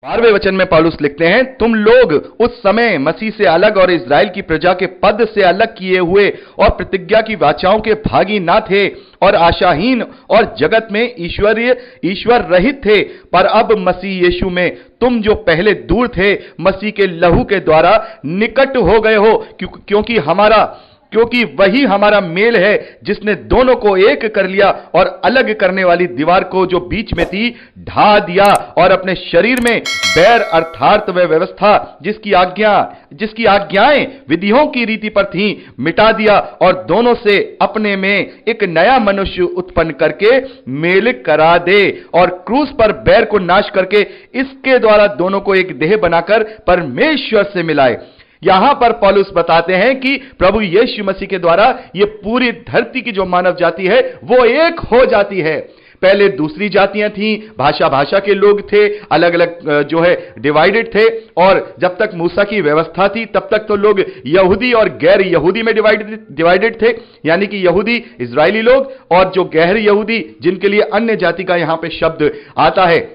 12वें वचन में पौलुस लिखते हैं, तुम लोग उस समय मसीह से अलग और इज़राइल की प्रजा के पद से अलग किए हुए और प्रतिज्ञा की वाचाओं के भागी ना थे और आशाहीन और जगत में ईश्वर रहित थे। पर अब मसीह यीशु में तुम जो पहले दूर थे, मसीह के लहू के द्वारा निकट हो गए हो, क्योंकि वही हमारा मेल है जिसने दोनों को एक कर लिया और अलग करने वाली दीवार को जो बीच में थी ढा दिया और अपने शरीर में बैर अर्थात वह व्यवस्था जिसकी आज्ञाएं विधियों की रीति पर थीं मिटा दिया और दोनों से अपने में एक नया मनुष्य उत्पन्न करके मेल करा दे और क्रूस पर बैर को नाश करके इसके द्वारा दोनों को एक देह बनाकर परमेश्वर से मिलाए। यहां पर पौलुस बताते हैं कि प्रभु यीशु मसीह के द्वारा ये पूरी धरती की जो मानव जाति है वो एक हो जाती है। पहले दूसरी जातियां थीं, भाषा के लोग थे, अलग अलग जो है डिवाइडेड थे, और जब तक मूसा की व्यवस्था थी तब तक तो लोग यहूदी और गैर यहूदी में डिवाइडेड थे, यानी कि यहूदी इजरायली लोग और जो गैर यहूदी जिनके लिए अन्य जाति का यहां पे शब्द आता है।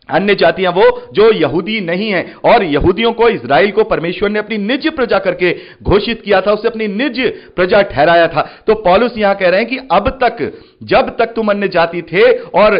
अन्य जातियां वो जो यहूदी नहीं है, और यहूदियों को इजराइल को परमेश्वर ने अपनी निज प्रजा करके घोषित किया था, उसे अपनी निज प्रजा ठहराया था। तो पौलुस यहां कह रहे हैं कि अब तक जब तक तुम अन्य जाति थे और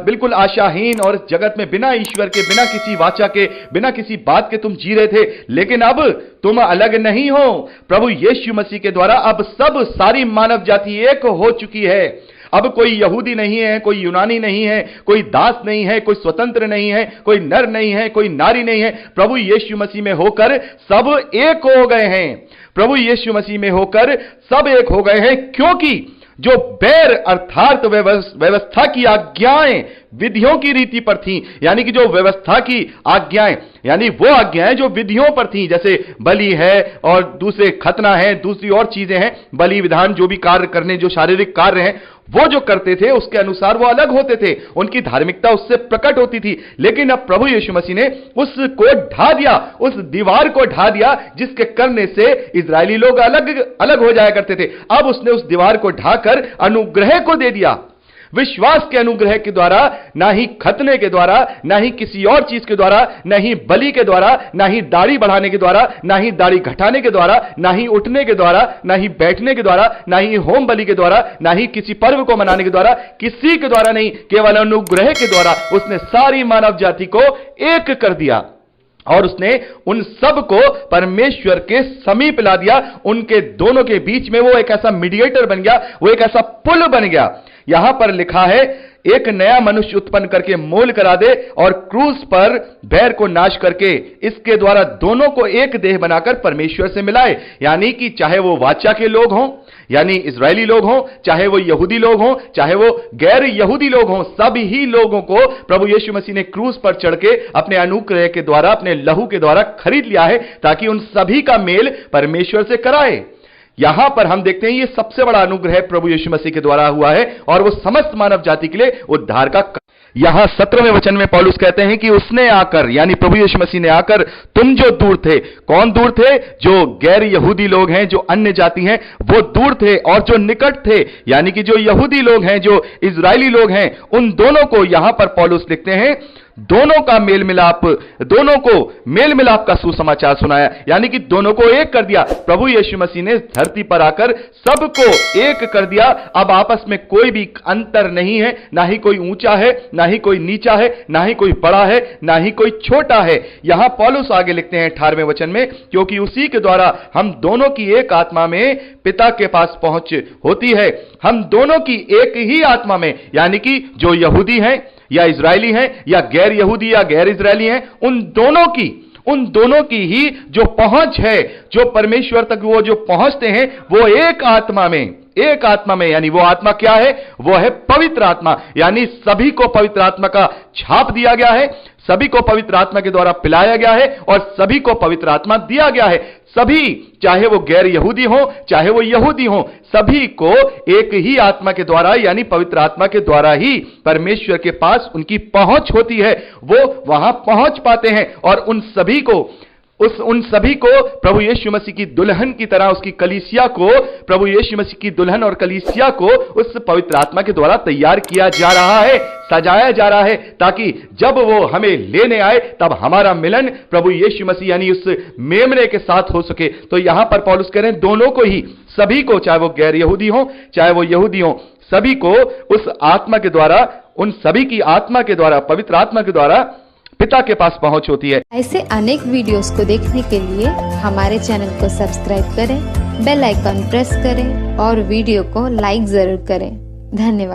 बिल्कुल आशाहीन और जगत में बिना ईश्वर के, बिना किसी वाचा के, बिना किसी बात के तुम जी रहे थे, लेकिन अब तुम अलग नहीं हो। प्रभु यीशु मसीह के द्वारा अब सारी मानव जाति एक हो चुकी है। अब कोई यहूदी नहीं है, कोई यूनानी नहीं है, कोई दास नहीं है, कोई स्वतंत्र नहीं है, कोई नर नहीं है, कोई नारी नहीं है। प्रभु यीशु मसीह में होकर सब एक हो गए हैं। प्रभु यीशु मसीह में होकर सब एक हो गए हैं, क्योंकि जो बैर अर्थात व्यवस्था की आज्ञाएं विधियों की रीति पर थीं, यानी कि जो व्यवस्था की आज्ञाएं, यानी वो आज्ञाएं जो विधियों पर थीं, जैसे बलि है और दूसरे खतना है, दूसरी और चीजें हैं, बलि विधान जो भी कार्य करने, जो शारीरिक कार्य हैं वो जो करते थे उसके अनुसार वो अलग होते थे, उनकी धार्मिकता उससे प्रकट होती थी। लेकिन अब प्रभु यीशु मसीह ने उसको ढा दिया, उस दीवार को ढा दिया जिसके करने से इजरायली लोग अलग हो जाया करते थे। अब उसने उस दीवार को ढाकर अनुग्रह को दे दिया, विश्वास के अनुग्रह के द्वारा, ना ही खतने के द्वारा, ना ही किसी और चीज के द्वारा, ना ही बलि के द्वारा, ना ही दाढ़ी बढ़ाने के द्वारा, ना ही दाढ़ी घटाने के द्वारा, ना ही उठने के द्वारा, ना ही बैठने के द्वारा, ना ही होम बलि के द्वारा, ना ही किसी पर्व को मनाने के द्वारा, किसी के द्वारा नहीं, केवल अनुग्रह के द्वारा उसने सारी मानव जाति को एक कर दिया और उसने उन सब को परमेश्वर के समीप ला दिया। उनके दोनों के बीच में वो एक ऐसा मीडिएटर बन गया, वो एक ऐसा पुल बन गया। यहां पर लिखा है, एक नया मनुष्य उत्पन्न करके मोल करा दे और क्रूस पर बैर को नाश करके इसके द्वारा दोनों को एक देह बनाकर परमेश्वर से मिलाए। यानी कि चाहे वो वाचा के लोग हों, यानी इजरायली लोग हों, चाहे वो यहूदी लोग हों, चाहे वो गैर यहूदी लोग हों, सभी ही लोगों को प्रभु यीशु मसीह ने क्रूस पर चढ़ के अपने अनुग्रह के द्वारा, अपने लहू के द्वारा खरीद लिया है, ताकि उन सभी का मेल परमेश्वर से कराए। यहां पर हम देखते हैं ये सबसे बड़ा अनुग्रह प्रभु यीशु मसीह के द्वारा हुआ है और वो समस्त मानव जाति के लिए उद्धार का। यहां 17वें वचन में पौलुस कहते हैं कि उसने आकर, यानी प्रभु यीशु मसीह ने आकर, तुम जो दूर थे, कौन दूर थे? जो गैर यहूदी लोग हैं, जो अन्य जाति हैं, वो दूर थे, और जो निकट थे, यानी कि जो यहूदी लोग हैं, जो इजरायली लोग हैं, उन दोनों को यहां पर पौलुस लिखते हैं, दोनों का मेल मिलाप, दोनों को मेल मिलाप का सुसमाचार सुनाया, यानी कि दोनों को एक कर दिया। प्रभु यीशु मसीह ने धरती पर आकर सबको एक कर दिया। अब आपस में कोई भी अंतर नहीं है, ना ही कोई ऊंचा है, ना ही कोई नीचा है, ना ही कोई बड़ा है, ना ही कोई छोटा है। यहां पौलुस आगे लिखते हैं 18वें वचन में, क्योंकि उसी के द्वारा हम दोनों की एक आत्मा में पिता के पास पहुंच होती है। हम दोनों की एक ही आत्मा में, यानी कि जो यहूदी हैं या इजरायली हैं, या गैर यहूदी या गैर इजरायली हैं, उन दोनों की ही जो पहुंच है, जो परमेश्वर तक वो जो पहुंचते हैं, वो एक आत्मा में, यानी वो आत्मा क्या है? वो है पवित्र आत्मा। यानी सभी को पवित्र आत्मा का छाप दिया गया है, सभी को पवित्र आत्मा के द्वारा पिलाया गया है और सभी को पवित्र आत्मा दिया गया है। सभी, चाहे वो गैर यहूदी हो, चाहे वो यहूदी हो, सभी को एक ही आत्मा के द्वारा, यानी पवित्र आत्मा के द्वारा ही परमेश्वर के पास उनकी पहुंच होती है। वो वहां पहुंच पाते हैं और उन सभी को उन सभी को प्रभु यीशु मसीह की दुल्हन की तरह, उसकी कलीसिया को प्रभु यीशु मसीह की दुल्हन और कलीसिया को उस पवित्र आत्मा के द्वारा तैयार किया जा रहा है, सजाया जा रहा है, ताकि जब वो हमें लेने आए तब हमारा मिलन प्रभु यीशु मसीह यानी उस मेमने के साथ हो सके। तो यहां पर पौलुस कह रहे हैं दोनों को ही, सभी को, चाहे वो गैर यहूदी हो चाहे वो यहूदी हो, सभी को उस आत्मा के द्वारा, उन सभी की आत्मा के द्वारा, पवित्र आत्मा के द्वारा पिता के पास पहुंच होती है। ऐसे अनेक वीडियोस को देखने के लिए हमारे चैनल को सब्सक्राइब करें, बेल आइकॉन प्रेस करें और वीडियो को लाइक जरूर करें। धन्यवाद।